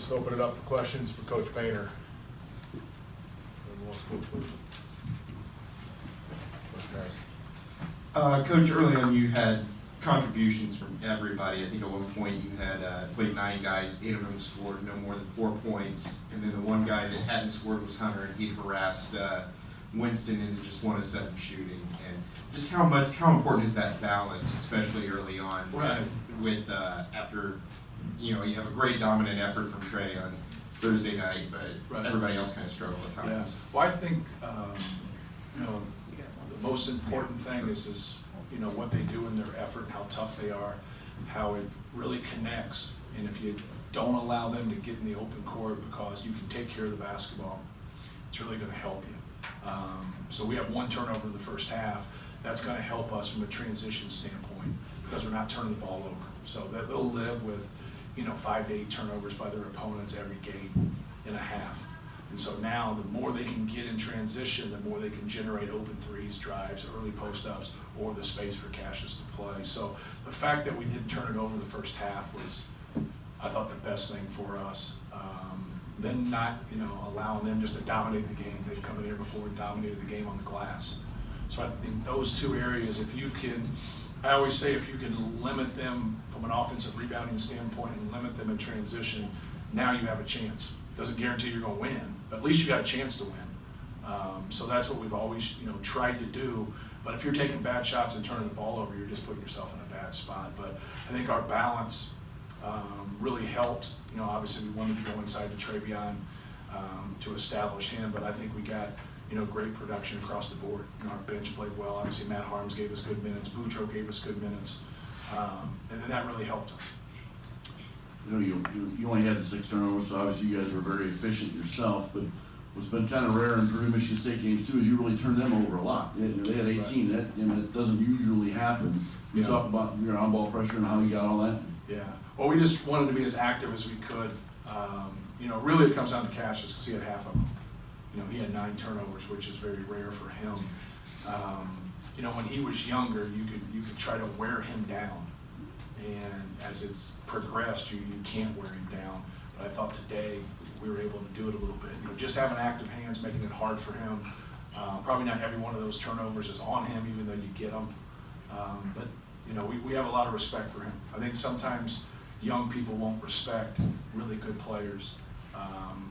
just open it up for questions for Coach Painter. Coach, early on you had contributions from everybody. I think at one point you had played 9 guys, 8 of them scored no more than 4 points, and then the one guy that hadn't scored was Hunter, and he'd harassed Winston into just 1 of 7 shooting. And just how important is that balance, especially early on, right, with after you have a great dominant effort from Trey on Thursday night, but right, everybody else kind of struggled at times. Yeah. Well, I think the most important thing is what they do in their effort, how tough they are, how it really connects. And if you don't allow them to get in the open court because you can take care of the basketball, it's really going to help you. So we have 1 turnover in the first half. That's going to help us from a transition standpoint because we're not turning the ball over. So that they'll live with 5 to 8 turnovers by their opponents every game in a half. And so now the more they can get in transition, the more they can generate open threes, drives, early post-ups, or the space for Cassius to play. So the fact that we didn't turn it over in the first half was, I thought, the best thing for us. Then not allowing them just to dominate the game. They've come in here before and dominated the game on the glass. So I think those 2 areas, if you can, I always say if you can limit them from an offensive rebounding standpoint and limit them in transition, now you have a chance. Doesn't guarantee you're going to win, but at least you got a chance to win. So that's what we've always tried to do. But if you're taking bad shots and turning the ball over, you're just putting yourself in a bad spot. But I think our balance really helped. Obviously we wanted to go inside to Travion to establish him, but I think we got great production across the board. Our bench played well. Obviously Matt Harms gave us good minutes. Boudreaux gave us good minutes, and then that really helped us. You only had the 6 turnovers, so obviously you guys were very efficient yourself, but what's been kind of rare in Purdue Michigan State games too is you really turned them over a lot. They had 18. Right. That doesn't usually happen. You talk about your on-ball pressure and how you got all that. Yeah. Well, we just wanted to be as active as we could. Really it comes down to Cassius because he had half of them. He had 9 turnovers, which is very rare for him. When he was younger, you could try to wear him down. And as it's progressed, you can't wear him down. But I thought today we were able to do it a little bit. Just having active hands, making it hard for him. Probably not every one of those turnovers is on him, even though you get them. But we have a lot of respect for him. I think sometimes young people won't respect really good players.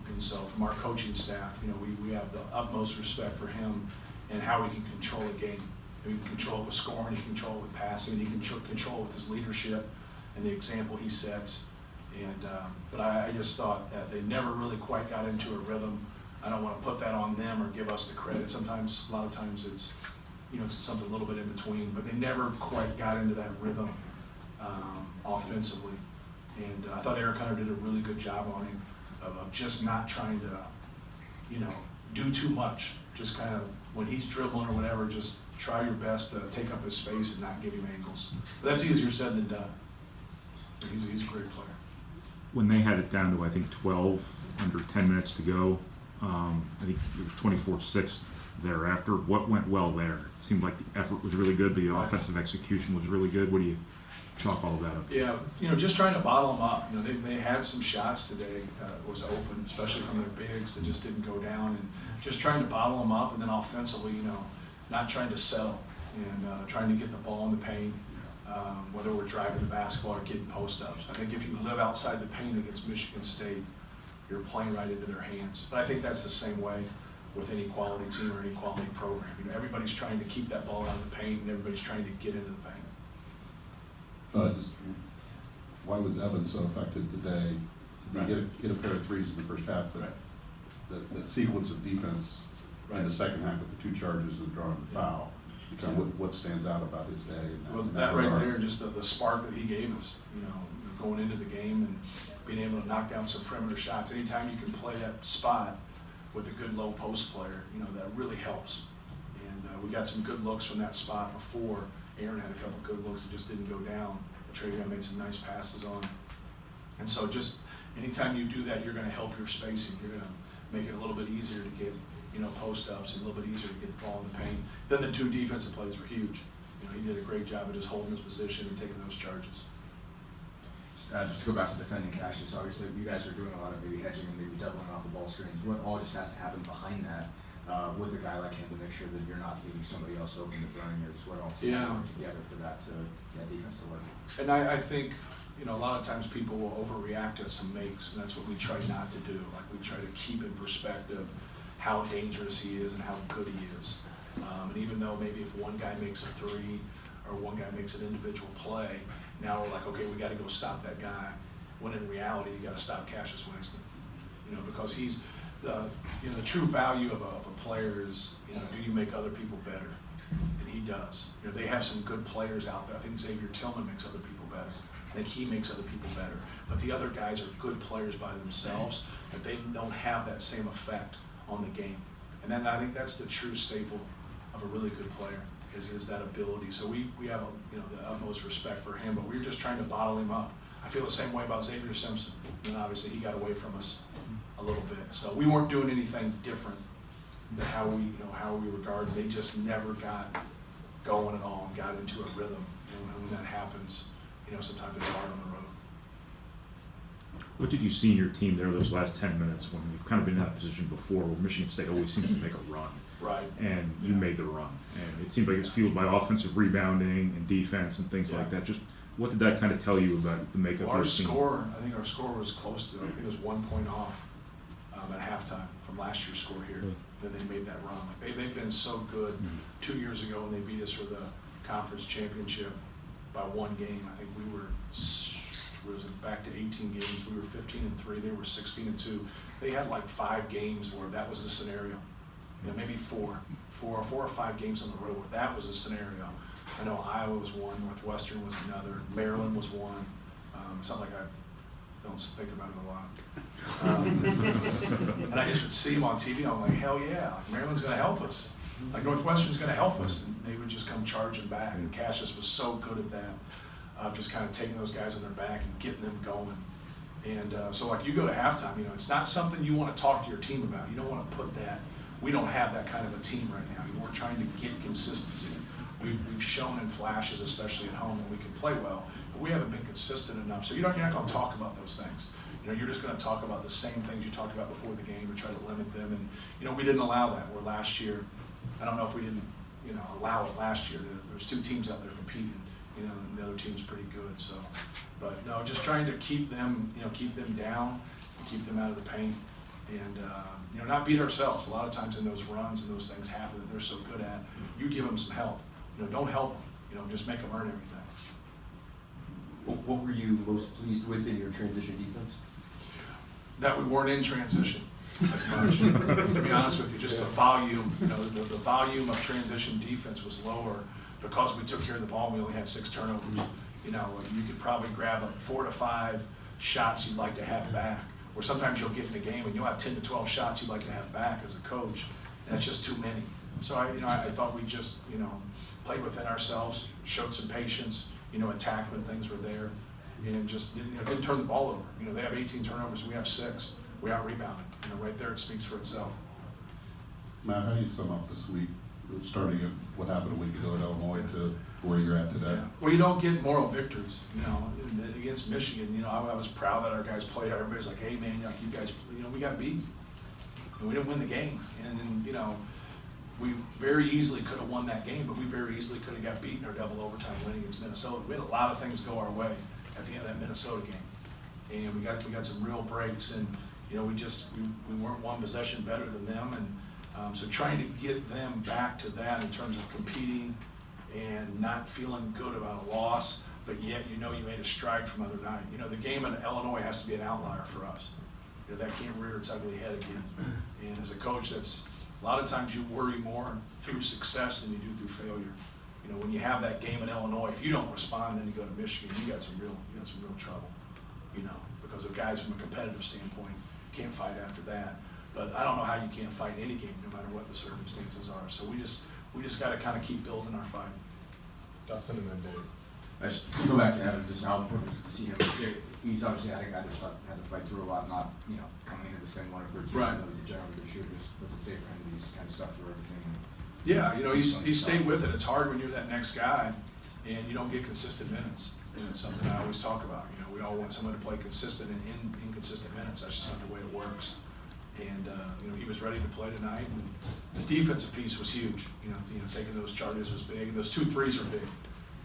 And so from our coaching staff, we have the utmost respect for him and how he can control a game. He can control it with scoring, he can control it with passing, he can control it with his leadership and the example he sets. And but I just thought that they never really quite got into a rhythm. I don't want to put that on them or give us the credit. Sometimes, a lot of times it's, it's something a little bit in between, but they never quite got into that rhythm offensively. And I thought Eric Hunter did a really good job on him of just not trying to, do too much. Just kind of, when he's dribbling or whatever, just try your best to take up his space and not give him angles. But that's easier said than done. But he's a great player. When they had it down to, I think, 12, under 10 minutes to go, I think it was 24-6 thereafter. What went well there? It seemed like the effort was really good, the offensive execution was really good. What do you chalk all of that up to? Yeah, just trying to bottle them up. They had some shots today that was open, especially from their bigs that just didn't go down, and just trying to bottle them up, and then offensively, not trying to settle and trying to get the ball in the paint, whether we're driving the basketball or getting post-ups. I think if you live outside the paint against Michigan State, you're playing right into their hands. But I think that's the same way with any quality team or any quality program. Everybody's trying to keep that ball out of the paint, and everybody's trying to get into the paint. Why was Evan so effective today? Right. He hit a pair of threes in the first half, but the sequence of defense in the second half with the 2 charges and drawing the foul, what stands out about his day? That right there, just the spark that he gave us, going into the game and being able to knock down some perimeter shots. Anytime you can play that spot with a good low post player, that really helps. And we got some good looks from that spot before. Aaron had a couple of good looks that just didn't go down. Travion made some nice passes on. And so just anytime you do that, you're going to help your spacing. You're going to make it a little bit easier to get, post-ups, and a little bit easier to get the ball in the paint. Then the 2 defensive plays were huge. He did a great job of just holding his position and taking those charges. just to go back to defending Cassius, obviously you guys are doing a lot of maybe hedging and maybe doubling off the ball screens. What all just has to happen behind that with a guy like him to make sure that you're not leaving somebody else open to burn you? Just what all has to work together for that defense to work? And I think, you know, a lot of times people will overreact to some makes, and that's what we try not to do. Like, we try to keep in perspective how dangerous he is and how good he is. And even though maybe if one guy makes a three or one guy makes an individual play, now we're like, okay, we got to go stop that guy. When in reality, you got to stop Cassius Winston. You know, because he's the true value of a player is, you know, do you make other people better? And he does. You know, they have some good players out there. I think Xavier Tillman makes other people better. I think he makes other people better. But the other guys are good players by themselves, but they don't have that same effect on the game. And then I think that's the true staple of a really good player, is that ability. So we have the utmost respect for him, but we're just trying to bottle him up. I feel the same way about Xavier Simpson. And obviously he got away from us a little bit. So we weren't doing anything different than how we regard. They just never got going at all and got into a rhythm. And when that happens, sometimes it's hard on the road. What did you see in your team there those last 10 minutes when you've kind of been in that position before where Michigan State always seems to make a run? Right. And you made the run. And it seemed like it was fueled by offensive rebounding and defense and things like that. Just what did that kind of tell you about the makeup of your team? I think our score was close to, I think it was 1 point off at halftime from last year's score here. Then they made that run. Like they've been so good. 2 years ago when they beat us for the conference championship by 1 game, I think we were back to 18 games. We were 15-3. They were 16-2. They had like 5 games where that was the scenario. Maybe four or 5 games on the road where that was a scenario. I know Iowa was one, Northwestern was another, Maryland was one. It's not like I don't think about it a lot. And I just would see them on TV. I'm like, hell yeah! Like Maryland's going to help us. Like Northwestern's going to help us, and they would just come charging back. And Cassius was so good at that, just kind of taking those guys on their back and getting them going. And so, like, you go to halftime. It's not something you want to talk to your team about. You don't want to put that. We don't have that kind of a team right now. We're trying to get consistency. We've shown in flashes, especially at home, that we can play well, but we haven't been consistent enough. So you're not going to talk about those things. You're just going to talk about the same things you talked about before the game and try to limit them. And we didn't allow that. Where last year, I don't know if we didn't allow it last year. There's 2 teams out there competing. And the other team's pretty good. So, but no, just trying to keep them down, keep them out of the paint, and not beat ourselves. A lot of times in those runs and those things happen that they're so good at. You give them some help. Don't help them. Just make them earn everything. What were you most pleased with in your transition defense? That we weren't in transition as much. To be honest with you, just the volume. The volume of transition defense was lower because we took care of the ball. And we only had 6 turnovers. You could probably grab 4 to 5 shots you'd like to have back. Or sometimes you'll get in the game and you'll have 10 to 12 shots you'd like to have back as a coach, and it's just too many. So I thought we just played within ourselves, showed some patience, attacked when things were there, and just didn't turn the ball over. They have 18 turnovers, we have 6. We out rebounded. Right there it speaks for itself. Matt, how do you sum up this week, starting at what happened a week ago at Illinois to where you're at today? Yeah. Well, you don't get moral victories. Against Michigan, I was proud that our guys played. Everybody's like, hey man, you guys, we got beat, and we didn't win the game. And then, we very easily could have won that game, but we very easily could have got beaten or double overtime win against Minnesota. We had a lot of things go our way at the end of that Minnesota game, and we got some real breaks, and we weren't one possession better than them, and so trying to get them back to that in terms of competing and not feeling good about a loss, but yet you made a stride from other night. The game in Illinois has to be an outlier for us. That can't rear its ugly head again. And as a coach, that's a lot of times you worry more through success than you do through failure. When you have that game in Illinois, if you don't respond, then you go to Michigan, you got some real trouble. Because of guys from a competitive standpoint can't fight after that. But I don't know how you can't fight in any game, no matter what the circumstances are. So we just got to kind of keep building our fight. Dustin and then Dave. To go back to Evan, just how important was it to see him? He's obviously had a guy that's had to fight through a lot, not coming into this thing 1 or 13. Right. He's a generally good shooter. What's it say for him that he's kind of stuck through everything? Yeah, he stayed with it. It's hard when you're that next guy and you don't get consistent minutes. And it's something I always talk about. You know, we all want someone to play consistent and inconsistent minutes. That's just not the way it works. And you know, he was ready to play tonight, and the defensive piece was huge. You know, taking those charges was big, and those 2 threes are big.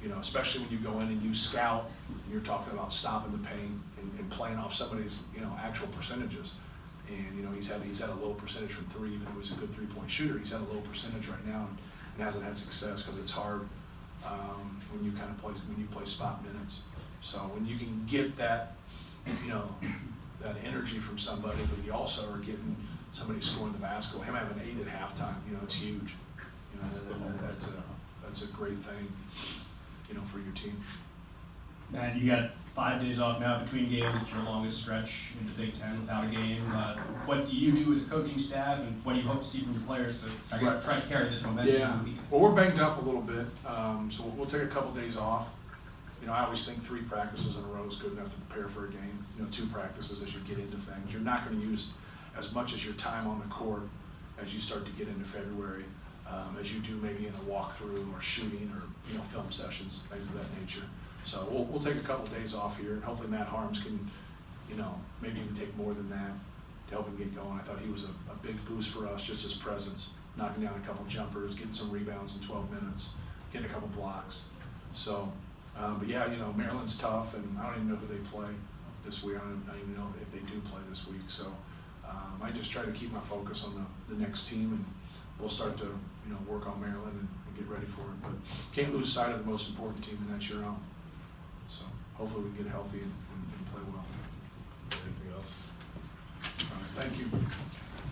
You know, especially when you go in and you scout, and you're talking about stopping the paint and playing off somebody's, you know, actual percentages. And you know, he's had a low percentage from 3, even though he's a good 3-point shooter. He's had a low percentage right now, and hasn't had success because it's hard when you play spot minutes. So when you can get that, you know, that energy from somebody, but you also are getting somebody scoring the basketball. Him having 8 at halftime, you know, it's huge. You know, that's a great thing, you know, for your team. And you got 5 days off now between games. It's your longest stretch in the Big Ten without a game. What do you do as a coaching staff, and what do you hope to see from your players to, I guess, try to carry this momentum Yeah, to the weekend? well, we're banged up a little bit, so we'll take a couple days off. You know, I always think 3 practices in a row is good enough to prepare for a game. You know, 2 practices as you get into things. You're not going to use as much as your time on the court as you start to get into February, as you do maybe in a walkthrough or shooting or, you know, film sessions, things of that nature. So we'll take a couple days off here, and hopefully Matt Harms can, you know, maybe even take more than that to help him get going. I thought he was a big boost for us, just his presence, knocking down a couple jumpers, getting some rebounds in 12 minutes, getting a couple blocks. So, but yeah, you know, Maryland's tough, and I don't even know who they play this week. I don't even know if they do play this week. So I just try to keep my focus on the next team, and we'll start to, you know, work on Maryland and get ready for it. But can't lose sight of the most important team, and that's your own. So hopefully we can get healthy and play well. Anything else? All right, thank you.